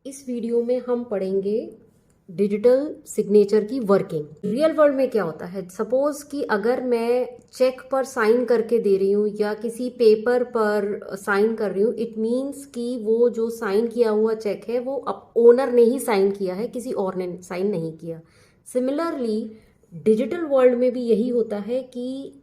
इस वीडियो में हम पढ़ेंगे डिजिटल सिग्नेचर की वर्किंग। रियल वर्ल्ड में क्या होता है, सपोज कि अगर मैं चेक पर साइन करके दे रही हूँ या किसी पेपर पर साइन कर रही हूँ, इट मीन्स कि वो जो साइन किया हुआ चेक है वो ओनर ने ही साइन किया है, किसी और ने साइन नहीं किया। सिमिलरली डिजिटल वर्ल्ड में भी यही होता है कि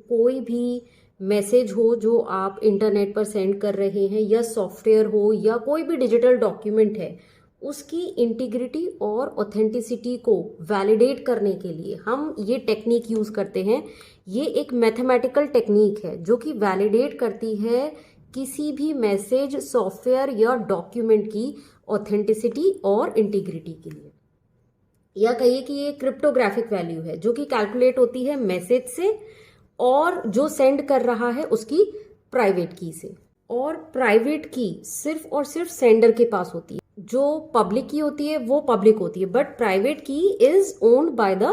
कोई भी मैसेज हो जो आप इंटरनेट पर सेंड कर रहे हैं, या सॉफ्टवेयर हो, या कोई भी डिजिटल डॉक्यूमेंट है, उसकी इंटीग्रिटी और ऑथेंटिसिटी को वैलिडेट करने के लिए हम ये टेक्निक यूज करते हैं। ये एक मैथमेटिकल टेक्निक है जो कि वैलिडेट करती है किसी भी मैसेज, सॉफ्टवेयर या डॉक्यूमेंट की ऑथेंटिसिटी और इंटीग्रिटी के लिए। या कहिए कि ये क्रिप्टोग्राफिक वैल्यू है जो कि कैलकुलेट होती है मैसेज से और जो सेंड कर रहा है उसकी प्राइवेट की से। और प्राइवेट की सिर्फ और सिर्फ सेंडर के पास होती है। जो पब्लिक की होती है वो पब्लिक होती है, बट प्राइवेट की is owned by the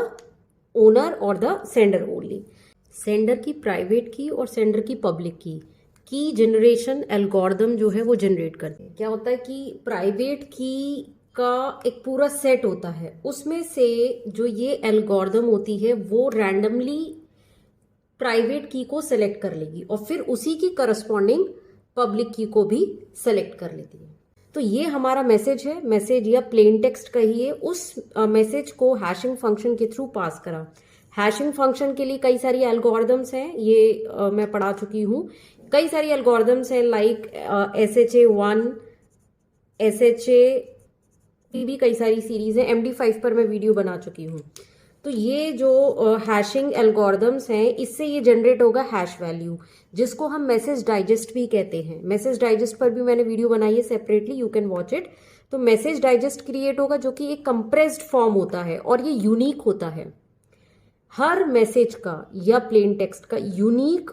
owner और द सेंडर ओनली। सेंडर की प्राइवेट की और सेंडर की पब्लिक की जनरेशन एल्गोरिदम जो है वो जनरेट करते हैं। क्या होता है कि प्राइवेट की का एक पूरा सेट होता है, उसमें से जो ये एल्गोरिदम होती है वो रैंडमली प्राइवेट की को सेलेक्ट कर लेगी और फिर उसी की करस्पॉन्डिंग पब्लिक की को भी सेलेक्ट कर लेती है। तो ये हमारा मैसेज है, मैसेज या प्लेन टेक्स्ट कहिए। उस मैसेज को हैशिंग फंक्शन के थ्रू पास करा। हैशिंग फंक्शन के लिए कई सारी एल्गोरिदम्स हैं, ये मैं पढ़ा चुकी हूँ। कई सारी एल्गोरिदम्स हैं लाइक SHA-1, SHA की भी कई सारी सीरीज है। MD5 पर मैं वीडियो बना चुकी हूँ। तो ये जो हैशिंग एल्गोरिदम्स हैं, इससे ये जनरेट होगा हैश वैल्यू, जिसको हम मैसेज डाइजेस्ट भी कहते हैं। मैसेज डाइजेस्ट पर भी मैंने वीडियो बनाई है separately, you can watch it. तो मैसेज डाइजेस्ट क्रिएट होगा जो कि एक कंप्रेस्ड फॉर्म होता है और ये यूनिक होता है। हर मैसेज का या प्लेन टेक्स्ट का यूनिक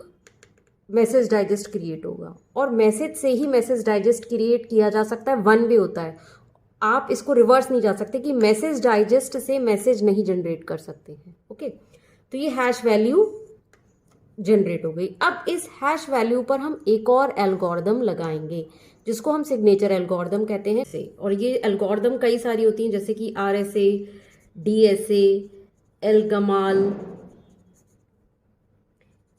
मैसेज डाइजेस्ट क्रिएट होगा, और मैसेज से ही मैसेज डाइजेस्ट क्रिएट किया जा सकता है। वन वे होता है, आप इसको रिवर्स नहीं जा सकते कि मैसेज डाइजेस्ट से मैसेज नहीं जनरेट कर सकते हैं। ओके, तो ये हैश वैल्यू जनरेट हो गई। अब इस हैश वैल्यू पर हम एक और एल्गोरिदम लगाएंगे जिसको हम सिग्नेचर एल्गोरिदम कहते हैं। और ये एल्गोरिदम कई सारी होती हैं, जैसे कि RSA, DSA, L-Gamal,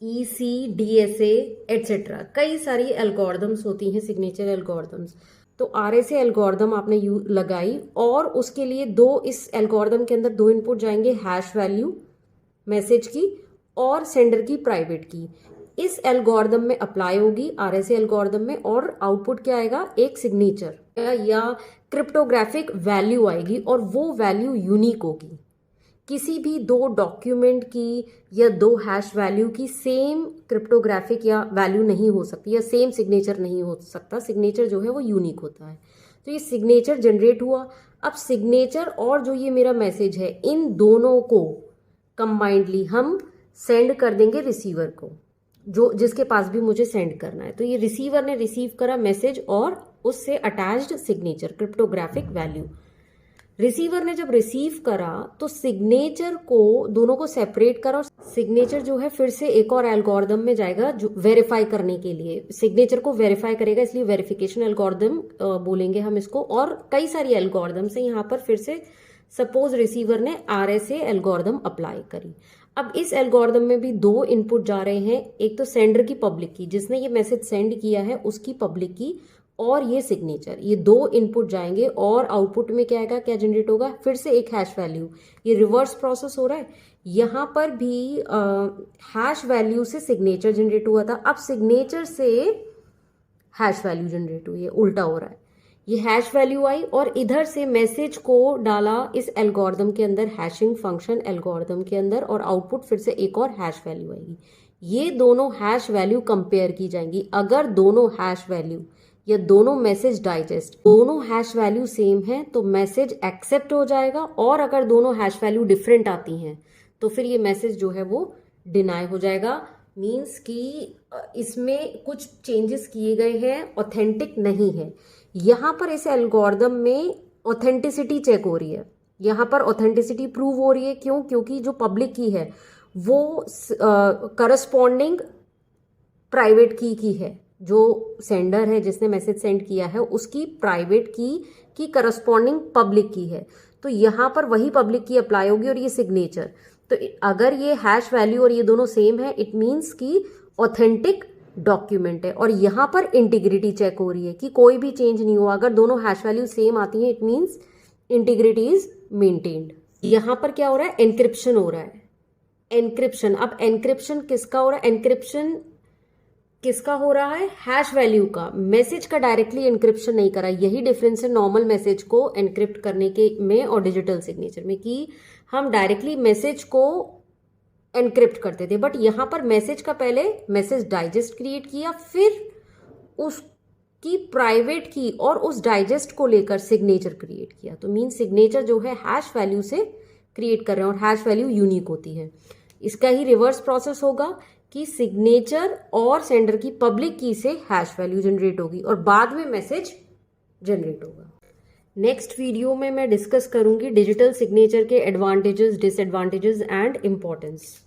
EC-DSA etcetera. कई सारी एल्गोरिदम्स होती हैं सिग्नेचर एल्गोरिदम्स। तो RSA एल्गोरिदम आपने लगाई और उसके लिए इस एल्गोरिदम के अंदर दो इनपुट जाएंगे, हैश वैल्यू मैसेज की और सेंडर की प्राइवेट की। इस एल्गोरिदम में अप्लाई होगी RSA एल्गोरिदम में, और आउटपुट क्या आएगा, एक सिग्नेचर या क्रिप्टोग्राफिक वैल्यू आएगी, और वो वैल्यू यूनिक होगी। किसी भी दो डॉक्यूमेंट की या दो हैश वैल्यू की सेम क्रिप्टोग्राफिक या वैल्यू नहीं हो सकती, या सेम सिग्नेचर नहीं हो सकता। सिग्नेचर जो है वो यूनिक होता है। तो ये सिग्नेचर जनरेट हुआ। अब सिग्नेचर और जो ये मेरा मैसेज है, इन दोनों को कंबाइंडली हम सेंड कर देंगे रिसीवर को, जो जिसके पास भी मुझे सेंड करना है। तो ये रिसीवर ने रिसीव करा मैसेज और उससे attached signature, cryptographic value. Receiver ने जब रिसीव करा तो सिग्नेचर को, दोनों को सेपरेट करा, और सिग्नेचर जो है फिर से एक और एल्गोरिदम में जाएगा जो वेरीफाई करने के लिए सिग्नेचर को वेरीफाई करेगा, इसलिए वेरिफिकेशन एल्गोरिदम बोलेंगे हम इसको। और कई सारी एल्गोरिदम्स हैं यहाँ पर। फिर से सपोज रिसीवर ने RSA एल्गोरिदम अप्लाई करी। अब इस एल्गोरिदम में भी दो इनपुट जा रहे हैं, एक तो सेंडर की पब्लिक की, जिसने ये मैसेज सेंड किया है उसकी पब्लिक की, और ये सिग्नेचर। ये दो इनपुट जाएंगे और आउटपुट में क्या आएगा, क्या जनरेट होगा, फिर से एक हैश वैल्यू। ये रिवर्स प्रोसेस हो रहा है। यहाँ पर भी हैश वैल्यू से सिग्नेचर जनरेट हुआ था, अब सिग्नेचर से हैश वैल्यू जनरेट हुई है, उल्टा हो रहा है। ये हैश वैल्यू आई और इधर से मैसेज को डाला इस एल्गोरिदम के अंदर, हैशिंग फंक्शन एल्गोरिदम के अंदर, और आउटपुट फिर से एक और हैश वैल्यू आएगी। ये दोनों हैश वैल्यू कंपेयर की जाएंगी। अगर दोनों हैश वैल्यू या दोनों मैसेज डाइजेस्ट, दोनों हैश वैल्यू सेम है तो मैसेज एक्सेप्ट हो जाएगा, और अगर दोनों हैश वैल्यू डिफरेंट आती हैं तो फिर ये मैसेज जो है वो डिनाई हो जाएगा। मीन्स कि इसमें कुछ चेंजेस किए गए हैं, ऑथेंटिक नहीं है। यहाँ पर इस एल्गोरिदम में ऑथेंटिसिटी चेक हो रही है, यहाँ पर ऑथेंटिसिटी प्रूव हो रही है। क्यों? क्योंकि जो पब्लिक की है वो करस्पॉन्डिंग प्राइवेट की है, जो सेंडर है जिसने मैसेज सेंड किया है उसकी प्राइवेट की करस्पॉन्डिंग पब्लिक की है, तो यहाँ पर वही पब्लिक की अप्लाई होगी और ये सिग्नेचर। तो अगर ये हैश वैल्यू और ये दोनों सेम है, इट मीन्स कि ऑथेंटिक डॉक्यूमेंट है। और यहाँ पर इंटीग्रिटी चेक हो रही है कि कोई भी चेंज नहीं हुआ। अगर दोनों हैश वैल्यू सेम आती हैं, it means integrity is maintained. यहाँ पर क्या हो रहा है, एनक्रिप्शन हो रहा है। एनक्रिप्शन, अब एनक्रिप्शन किसका हो रहा है, एनक्रिप्शन किसका हो रहा है, हैश वैल्यू का। मैसेज का डायरेक्टली एनक्रिप्शन नहीं करा। यही डिफरेंस है नॉर्मल मैसेज को एनक्रिप्ट करने के में और डिजिटल सिग्नेचर में, कि हम डायरेक्टली मैसेज को एनक्रिप्ट करते थे, बट यहां पर मैसेज का पहले मैसेज डाइजेस्ट क्रिएट किया, फिर उसकी प्राइवेट की और उस डाइजेस्ट को लेकर सिग्नेचर क्रिएट किया। तो मीन सिग्नेचर जो है हैश वैल्यू से क्रिएट कर रहे हैं और हैश वैल्यू यूनिक होती है। इसका ही रिवर्स प्रोसेस होगा कि सिग्नेचर और सेंडर की पब्लिक की से हैश वैल्यू जनरेट होगी और बाद में मैसेज जनरेट होगा। नेक्स्ट वीडियो में मैं डिस्कस करूंगी डिजिटल सिग्नेचर के एडवांटेजेस, डिसएडवांटेजेस एंड इम्पोर्टेंस।